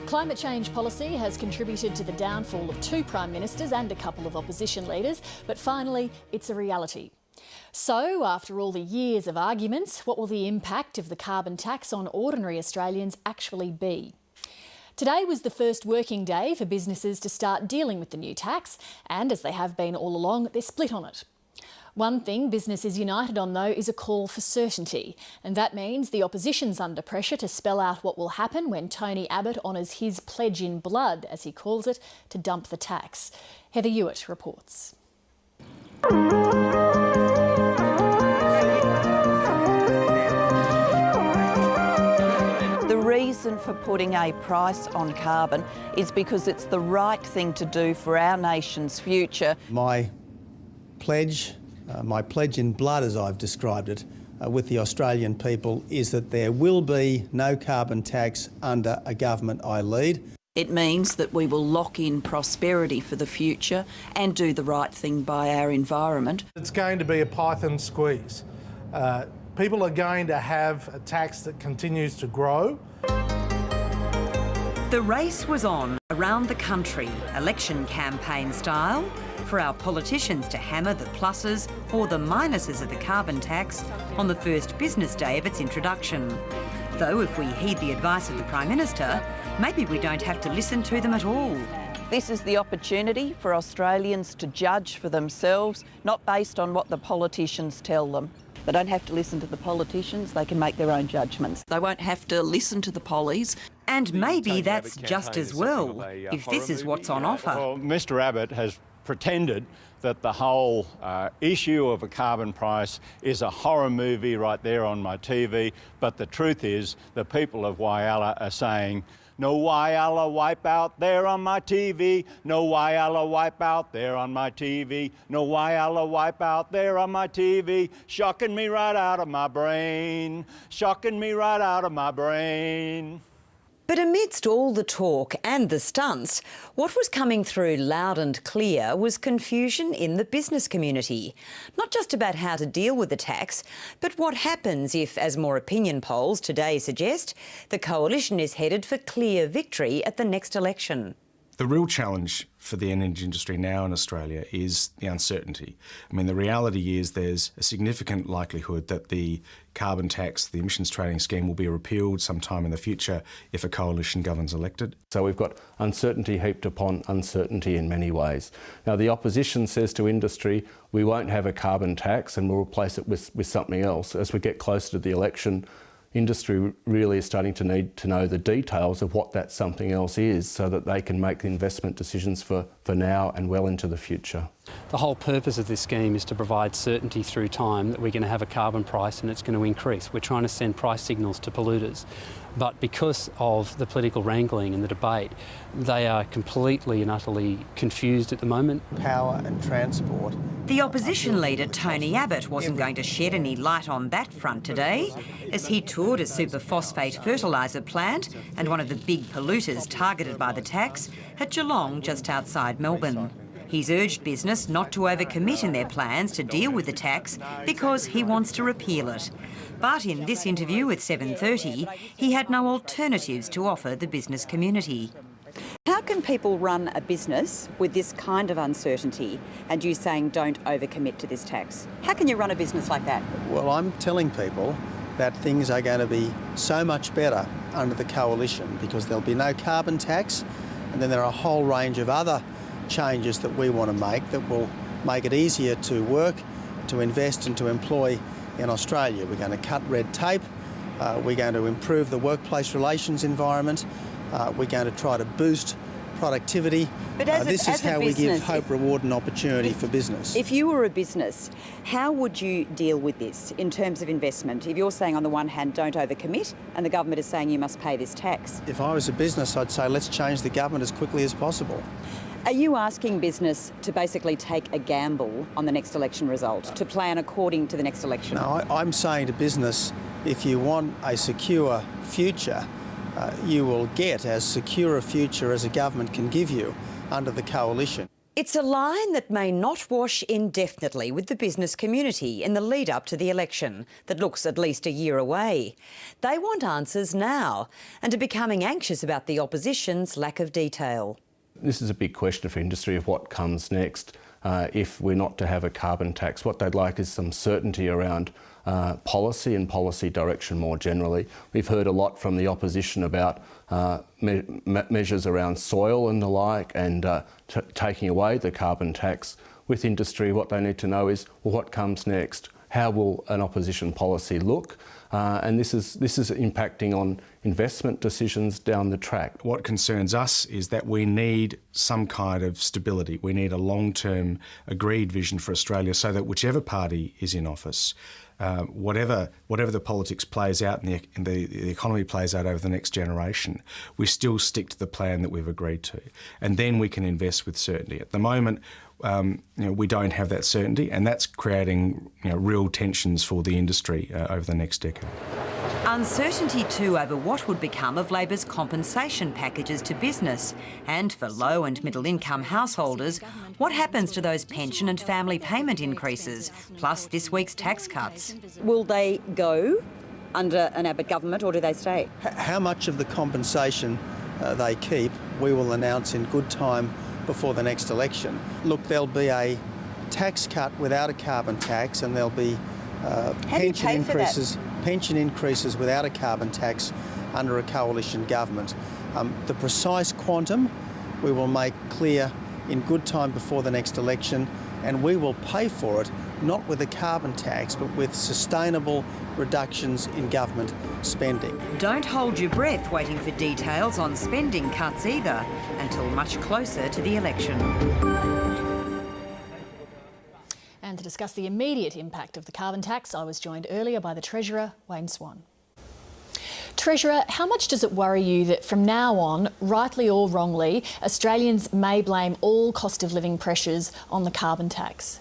Climate change policy has contributed to the downfall of 2 Prime Ministers and a couple of opposition leaders, but finally it's a reality. So, after all the years of arguments, what will the impact of the carbon tax on ordinary Australians actually be? Today was the first working day for businesses to start dealing with the new tax, and as they have been all along, they're split on it. One thing business is united on, though, is a call for certainty, and that means the opposition's under pressure to spell out what will happen when Tony Abbott honours his pledge in blood, as he calls it, to dump the tax. Heather Hewitt reports. The reason for putting a price on carbon is because it's the right thing to do for our nation's future. My pledge in blood, as I've described it, with the Australian people is that there will be no carbon tax under a government I lead. It means that we will lock in prosperity for the future and do the right thing by our environment. It's going to be a python squeeze. People are going to have a tax that continues to grow. The race was on around the country, election campaign style, for our politicians to hammer the pluses or the minuses of the carbon tax on the first business day of its introduction. Though if we heed the advice of the Prime Minister, maybe we don't have to listen to them at all. This is the opportunity for Australians to judge for themselves, not based on what the politicians tell them. They don't have to listen to the politicians, they can make their own judgments. They won't have to listen to the pollies. And maybe that's just as well, if this is what's on offer. Well, Mr Abbott has pretended that the whole issue of a carbon price is a horror movie right there on my TV, but the truth is the people of Whyalla are saying, no Whyalla wipe out there on my TV, no Whyalla wipe out there on my TV, no Whyalla wipe out there on my TV, shocking me right out of my brain, shocking me right out of my brain. But amidst all the talk and the stunts, what was coming through loud and clear was confusion in the business community. Not just about how to deal with the tax, but what happens if, as more opinion polls today suggest, the coalition is headed for clear victory at the next election. The real challenge for the energy industry now in Australia is the uncertainty. I mean, the reality is there's a significant likelihood that the carbon tax, the emissions trading scheme, will be repealed sometime in the future if a coalition government's elected. So we've got uncertainty heaped upon uncertainty in many ways. Now, the opposition says to industry, we won't have a carbon tax and we'll replace it with something else. As we get closer to the election, industry really is starting to need to know the details of what that something else is so that they can make investment decisions for now and well into the future. The whole purpose of this scheme is to provide certainty through time that we're going to have a carbon price and it's going to increase. We're trying to send price signals to polluters. But because of the political wrangling and the debate, they are completely and utterly confused at the moment. Power and transport. The opposition leader, Tony Abbott, wasn't going to shed any light on that front today, as he toured a superphosphate fertiliser plant and one of the big polluters targeted by the tax at Geelong, just outside Melbourne. He's urged business not to overcommit in their plans to deal with the tax because he wants to repeal it. But in this interview with 7:30, he had no alternatives to offer the business community. How can people run a business with this kind of uncertainty and you saying don't overcommit to this tax? How can you run a business like that? Well, I'm telling people that things are going to be so much better under the coalition because there'll be no carbon tax, and then there are a whole range of other changes that we want to make that will make it easier to work, to invest and to employ in Australia. We're going to cut red tape, we're going to improve the workplace relations environment, we're going to try to boost productivity. But this is how we give hope, reward and opportunity for business. If you were a business, how would you deal with this in terms of investment? If you're saying on the one hand don't overcommit and the government is saying you must pay this tax. If I was a business, I'd say let's change the government as quickly as possible. Are you asking business to basically take a gamble on the next election result, to plan according to the next election? No, I'm saying to business, if you want a secure future, you will get as secure a future as a government can give you under the coalition. It's a line that may not wash indefinitely with the business community in the lead up to the election that looks at least a year away. They want answers now and are becoming anxious about the opposition's lack of detail. This is a big question for industry of what comes next if we're not to have a carbon tax. What they'd like is some certainty around policy and policy direction more generally. We've heard a lot from the opposition about measures around soil and the like, and taking away the carbon tax. With industry, what they need to know is, well, what comes next? How will an opposition policy look? And this is impacting on investment decisions down the track. What concerns us is that we need some kind of stability. We need a long-term agreed vision for Australia so that whichever party is in office, whatever the politics plays out and the economy plays out over the next generation, we still stick to the plan that we've agreed to. And then we can invest with certainty. At the moment, we don't have that certainty, and that's creating real tensions for the industry over the next decade. Uncertainty too over what would become of Labor's compensation packages to business, and for low and middle income householders, what happens to those pension and family payment increases, plus this week's tax cuts? Will they go under an Abbott government, or do they stay? How much of the compensation they keep, we will announce in good time before the next election. Look, there'll be a tax cut without a carbon tax, and there'll be pension increases without a carbon tax under a coalition government. The precise quantum we will make clear in good time before the next election, and we will pay for it not with a carbon tax but with sustainable reductions in government spending. Don't hold your breath waiting for details on spending cuts either, until much closer to the election. And to discuss the immediate impact of the carbon tax, I was joined earlier by the Treasurer, Wayne Swan. Treasurer, how much does it worry you that from now on, rightly or wrongly, Australians may blame all cost of living pressures on the carbon tax?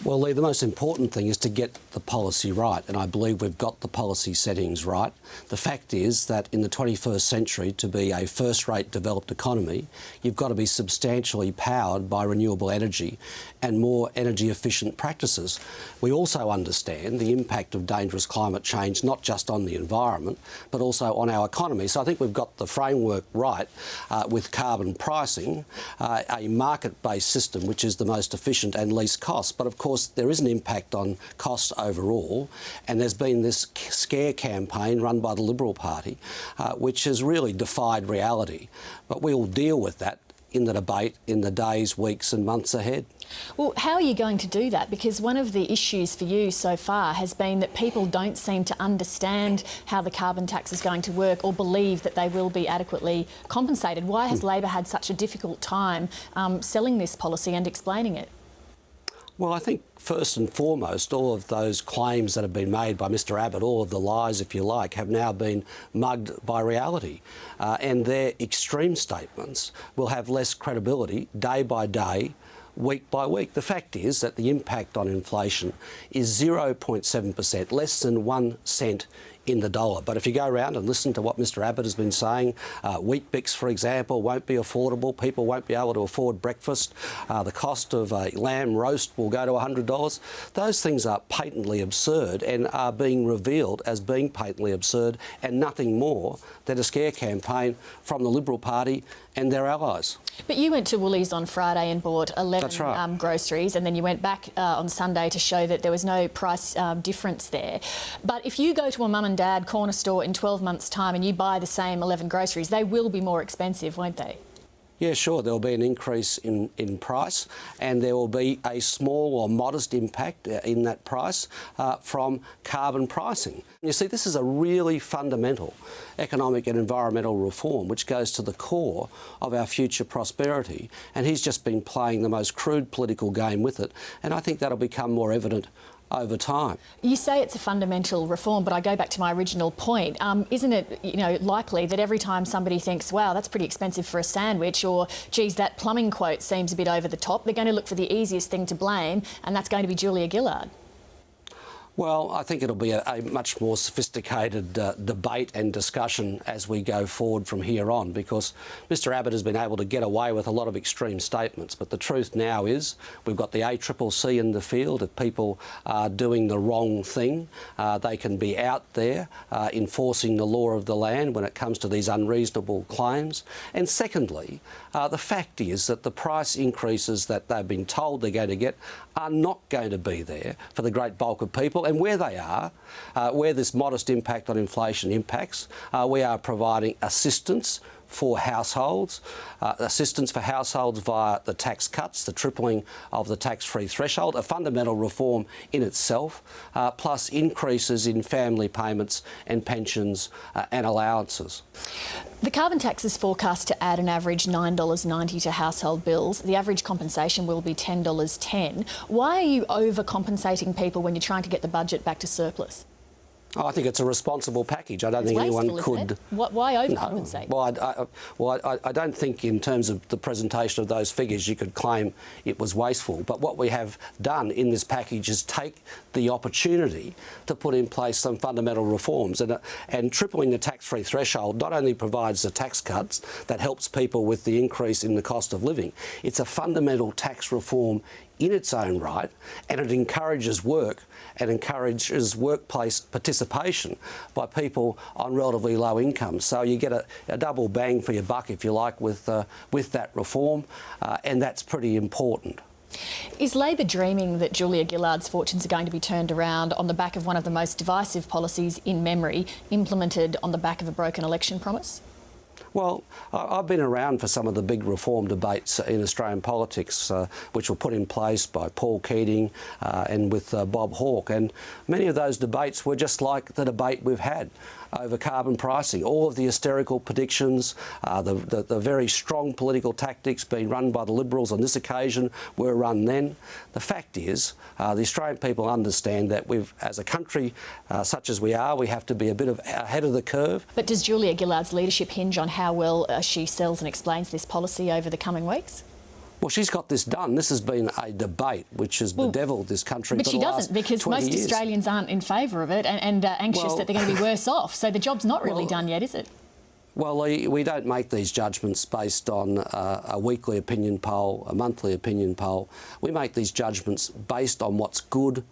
Well, Lee, the most important thing is to get the policy right, and I believe we've got the policy settings right. The fact is that in the 21st century, to be a first-rate developed economy, you've got to be substantially powered by renewable energy and more energy-efficient practices. We also understand the impact of dangerous climate change, not just on the environment, but also on our economy. So I think we've got the framework right with carbon pricing, a market-based system which is the most efficient and least cost. But of course, there is an impact on costs overall, and there's been this scare campaign run by the Liberal Party, which has really defied reality. But we will deal with that in the debate in the days, weeks and months ahead. Well, how are you going to do that? Because one of the issues for you so far has been that people don't seem to understand how the carbon tax is going to work or believe that they will be adequately compensated. Why has Labor had such a difficult time selling this policy and explaining it? Well, I think first and foremost, all of those claims that have been made by Mr Abbott, all of the lies, if you like, have now been mugged by reality. And their extreme statements will have less credibility day by day, week by week. The fact is that the impact on inflation is 0.7%, less than 1 cent in the dollar. But if you go around and listen to what Mr Abbott has been saying, wheat bix, for example, won't be affordable. People won't be able to afford breakfast. The cost of a lamb roast will go to $100. Those things are patently absurd and are being revealed as being patently absurd and nothing more than a scare campaign from the Liberal Party and their allies. But you went to Woolies on Friday and bought 11 groceries, and then you went back on Sunday to show that there was no price difference there. But if you go to a mum and dad corner store in 12 months' time and you buy the same 11 groceries, they will be more expensive, won't they? Yeah, sure, there will be an increase in price, and there will be a small or modest impact in that price from carbon pricing. You see, this is a really fundamental economic and environmental reform which goes to the core of our future prosperity, and he's just been playing the most crude political game with it, and I think that'll become more evident over time. You say it's a fundamental reform, but I go back to my original point. Isn't it, likely that every time somebody thinks, wow, that's pretty expensive for a sandwich, or geez, that plumbing quote seems a bit over the top, they're going to look for the easiest thing to blame, and that's going to be Julia Gillard? Well, I think it'll be a much more sophisticated debate and discussion as we go forward from here on, because Mr Abbott has been able to get away with a lot of extreme statements. But the truth now is we've got the ACCC in the field. If people are doing the wrong thing, they can be out there enforcing the law of the land when it comes to these unreasonable claims. And secondly, the fact is that the price increases that they've been told they're going to get are not going to be there for the great bulk of people. And where they are, where this modest impact on inflation impacts, we are providing assistance for households, via the tax cuts, the tripling of the tax-free threshold, a fundamental reform in itself, plus increases in family payments and pensions and allowances. The carbon tax is forecast to add an average $9.90 to household bills. The average compensation will be $10.10. Why are you overcompensating people when you're trying to get the budget back to surplus? Oh, I think it's a responsible package. I don't think anyone could. Why overcompensate? No. Well, I don't think in terms of the presentation of those figures you could claim it was wasteful. But what we have done in this package is take the opportunity to put in place some fundamental reforms. And tripling the tax-free threshold not only provides the tax cuts that helps people with the increase in the cost of living, it's a fundamental tax reform in its own right, and it encourages work and encourages workplace participation by people on relatively low incomes. So you get a double bang for your buck, if you like, with that reform, and that's pretty important. Is Labor dreaming that Julia Gillard's fortunes are going to be turned around on the back of one of the most divisive policies in memory, implemented on the back of a broken election promise? Well, I've been around for some of the big reform debates in Australian politics, which were put in place by Paul Keating and with Bob Hawke, and many of those debates were just like the debate we've had over carbon pricing. All of the hysterical predictions, the very strong political tactics being run by the Liberals on this occasion were run then. The fact is, the Australian people understand that as a country such as we are, we have to be a bit ahead of the curve. But does Julia Gillard's leadership hinge on how well she sells and explains this policy over the coming weeks? Well, she's got this done. This has been a debate which has bedevilled this country for the last 20 years. But she doesn't, because most Australians aren't in favour of it and anxious that they're going to be worse off. So the job's not really done yet, is it? Well, we don't make these judgments based on a weekly opinion poll, a monthly opinion poll. We make these judgments based on what's good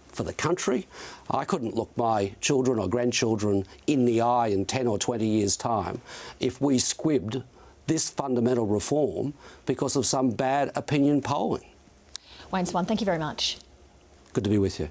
for the country. I couldn't look my children or grandchildren in the eye in 10 or 20 years' time if we squibbed this fundamental reform because of some bad opinion polling. Wayne Swan, thank you very much. Good to be with you.